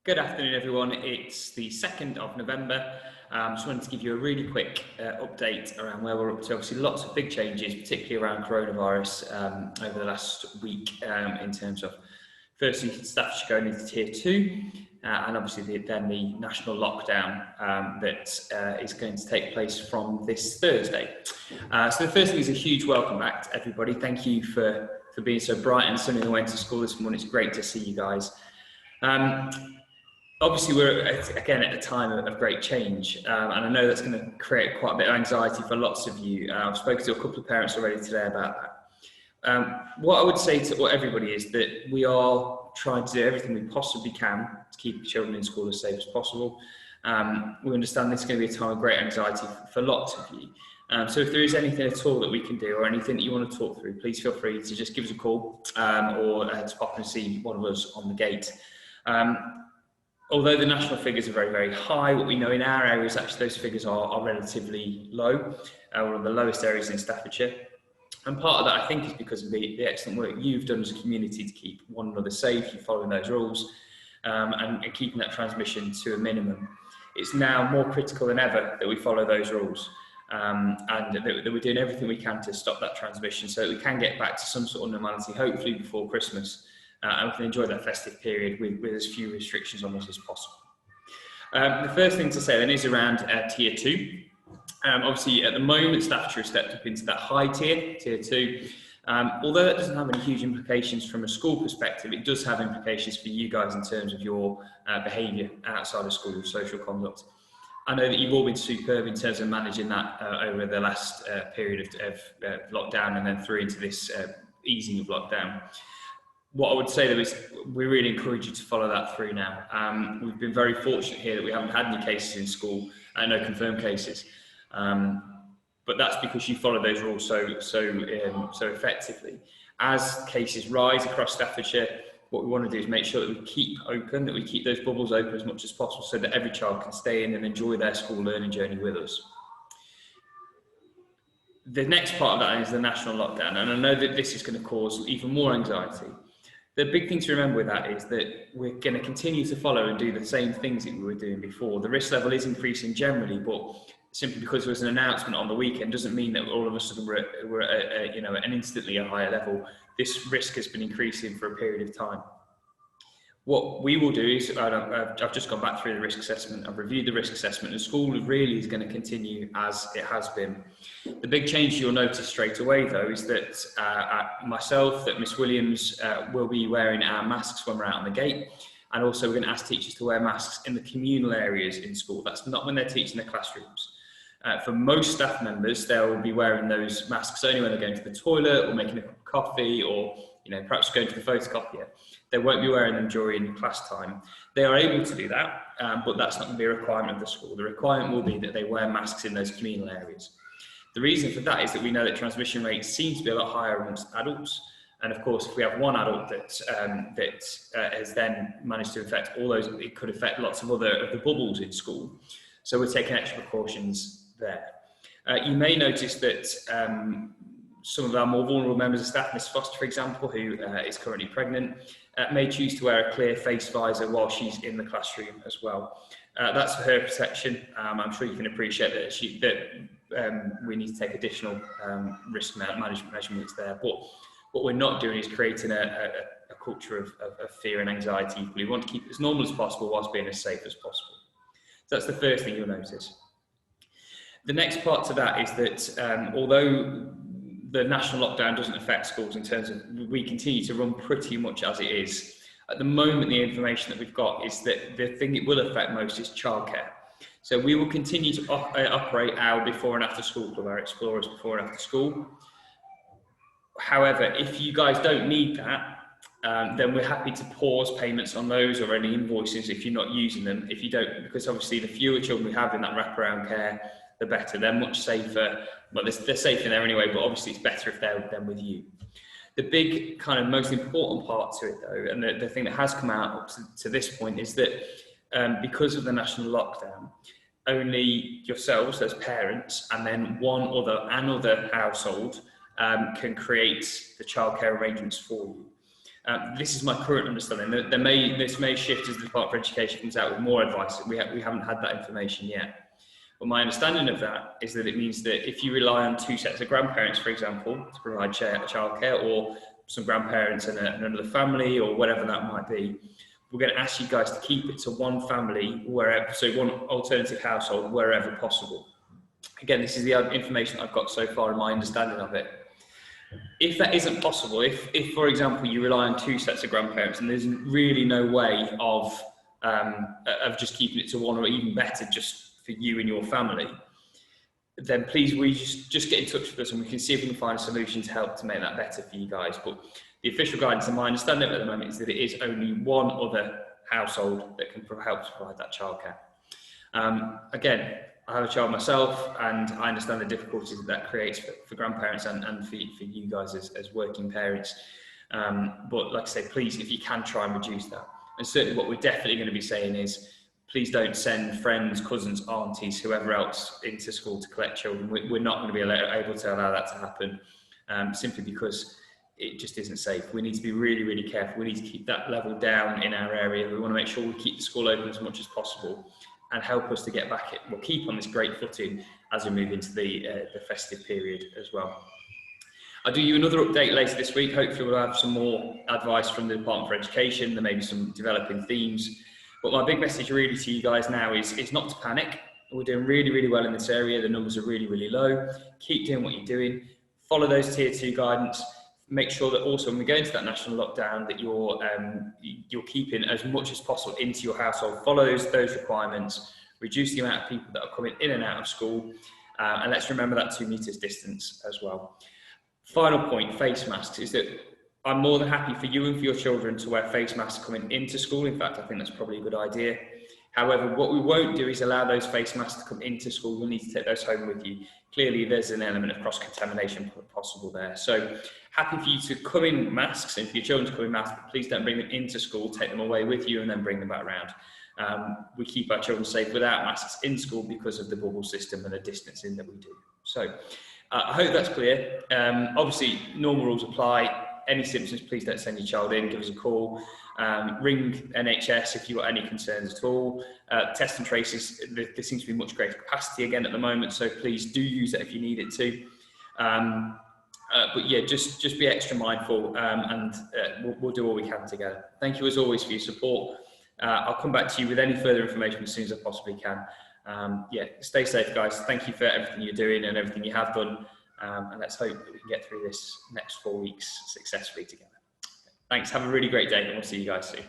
Good afternoon, everyone. It's the 2nd of November. Just wanted to give you a really quick update around where we're up to. Obviously, lots of big changes, particularly around coronavirus over the last week in terms of, firstly, Staffordshire going into Tier 2, and obviously then the national lockdown that is going to take place from this Thursday. So the first thing is a huge welcome back to everybody. Thank you for being so bright and sunny on the way to school this morning. It's great to see you guys. Obviously, we're again at a time of great change, and I know that's going to create quite a bit of anxiety for lots of you. I've spoken to a couple of parents already today about that. What I would say to everybody is that we are trying to do everything we possibly can to keep children in school as safe as possible. We understand this is going to be a time of great anxiety for lots of you. So if there is anything at all that we can do or anything that you want to talk through, please feel free to just give us a call or to pop and see one of us on the gate. Although the national figures are very, very high, what we know in our areas, actually those figures are relatively low, one of the lowest areas in Staffordshire. And part of that, I think, is because of the excellent work you've done as a community to keep one another safe, you're following those rules, and keeping that transmission to a minimum. It's now more critical than ever that we follow those rules, and that we're doing everything we can to stop that transmission so that we can get back to some sort of normality, hopefully before Christmas. And we can enjoy that festive period with as few restrictions on us as possible. The first thing to say then is around Tier 2. Obviously, at the moment, Staffordshire has stepped up into that high tier, Tier 2. Although that doesn't have any huge implications from a school perspective, it does have implications for you guys in terms of your behaviour outside of school, social conduct. I know that you've all been superb in terms of managing that over the last period of lockdown and then through into this easing of lockdown. What I would say though is we really encourage you to follow that through now. We've been very fortunate here that we haven't had any cases in school, no confirmed cases. But that's because you follow those rules so effectively. As cases rise across Staffordshire, what we want to do is make sure that we keep open, that we keep those bubbles open as much as possible so that every child can stay in and enjoy their school learning journey with us. The next part of that is the national lockdown, and I know that this is going to cause even more anxiety. The big thing to remember with that is that we're going to continue to follow and do the same things that we were doing before. The risk level is increasing generally, but simply because there was an announcement on the weekend doesn't mean that all of a sudden we're at an instantly a higher level. This risk has been increasing for a period of time. What we will do is, I've just gone back through the risk assessment, I've reviewed the risk assessment, and school really is going to continue as it has been. The big change you'll notice straight away though is that myself, that Miss Williams will be wearing our masks when we're out on the gate, and also we're going to ask teachers to wear masks in the communal areas in school. That's not when they're teaching the classrooms. For most staff members, they'll be wearing those masks only when they're going to the toilet or making a cup of coffee or perhaps going to the photocopier. They won't be wearing them during class time. They are able to do that, but that's not going to be a requirement of the school. The requirement will be that they wear masks in those communal areas. The reason for that is that we know that transmission rates seem to be a lot higher amongst adults. And of course, if we have one adult that has then managed to infect all those, it could affect lots of other of the bubbles in school. So we're taking extra precautions there. You may notice that some of our more vulnerable members of staff, Miss Foster, for example, who is currently pregnant, may choose to wear a clear face visor while she's in the classroom as well. That's for her protection. I'm sure you can appreciate that we need to take additional risk management measurements there. But what we're not doing is creating a culture of fear and anxiety. We want to keep it as normal as possible whilst being as safe as possible. So that's the first thing you'll notice. The next part to that is that although the national lockdown doesn't affect schools in terms of we continue to run pretty much as it is. At the moment, the information that we've got is that the thing it will affect most is childcare. So we will continue to operate our before and after school club, our Explorers before and after school. However, if you guys don't need that, then we're happy to pause payments on those or any invoices if you're not using them. If you don't, because obviously the fewer children we have in that wraparound care, the better. They're much safer. Well, they're safe in there anyway, but obviously it's better if they're with you. The big kind of most important part to it though, and the thing that has come out up to this point is that because of the national lockdown, only yourselves as parents and then another household can create the childcare arrangements for you. This is my current understanding. This may shift as the Department for Education comes out with more advice. We haven't had that information yet. But my understanding of that is that it means that if you rely on 2 sets of grandparents, for example, to provide childcare, or some grandparents and another family, or whatever that might be, we're going to ask you guys to keep it to one family, wherever, so one alternative household wherever possible. Again, this is the information I've got so far in my understanding of it. If that isn't possible, if for example you rely on 2 sets of grandparents and there's really no way of just keeping it to one, or even better, just for you and your family, then please just get in touch with us and we can see if we can find a solution to help to make that better for you guys. But the official guidance, and my understanding at the moment, is that it is only one other household that can help to provide that childcare. Again, I have a child myself, and I understand the difficulties that creates for grandparents and for you guys as working parents. But like I say, please, if you can, try and reduce that. And certainly what we're definitely going to be saying is, please don't send friends, cousins, aunties, whoever else into school to collect children. We're not going to be able to allow that to happen, simply because it just isn't safe. We need to be really, really careful. We need to keep that level down in our area. We want to make sure we keep the school open as much as possible and help us to get back, we'll keep on this great footing as we move into the festive period as well. I'll do you another update later this week. Hopefully we'll have some more advice from the Department for Education. There may be some developing themes. But my big message really to you guys now is not to panic. We're doing really, really well in this area. The numbers are really, really low. Keep doing what you're doing. Follow those tier 2 guidance. Make sure that also when we go into that national lockdown that you're keeping as much as possible into your household. Follow those requirements. Reduce the amount of people that are coming in and out of school. And let's remember that 2 meters distance as well. Final point, face masks, is that I'm more than happy for you and for your children to wear face masks coming into school. In fact, I think that's probably a good idea. However, what we won't do is allow those face masks to come into school. You'll need to take those home with you. Clearly, there's an element of cross-contamination possible there. So happy for you to come in masks, and for your children to come in masks, but please don't bring them into school. Take them away with you and then bring them back around. We keep our children safe without masks in school because of the bubble system and the distancing that we do. So I hope that's clear. Obviously, normal rules apply. Any symptoms, please don't send your child in. Give us a call. Ring NHS if you've got any concerns at all. Test and traces, there seems to be much greater capacity again at the moment, so please do use it if you need it to. But yeah, just be extra mindful, and we'll do all we can together. Thank you as always for your support. I'll come back to you with any further information as soon as I possibly can. Yeah, stay safe, guys. Thank you for everything you're doing and everything you have done. And let's hope that we can get through this next 4 weeks successfully together. Thanks. Have a really great day, and we'll see you guys soon.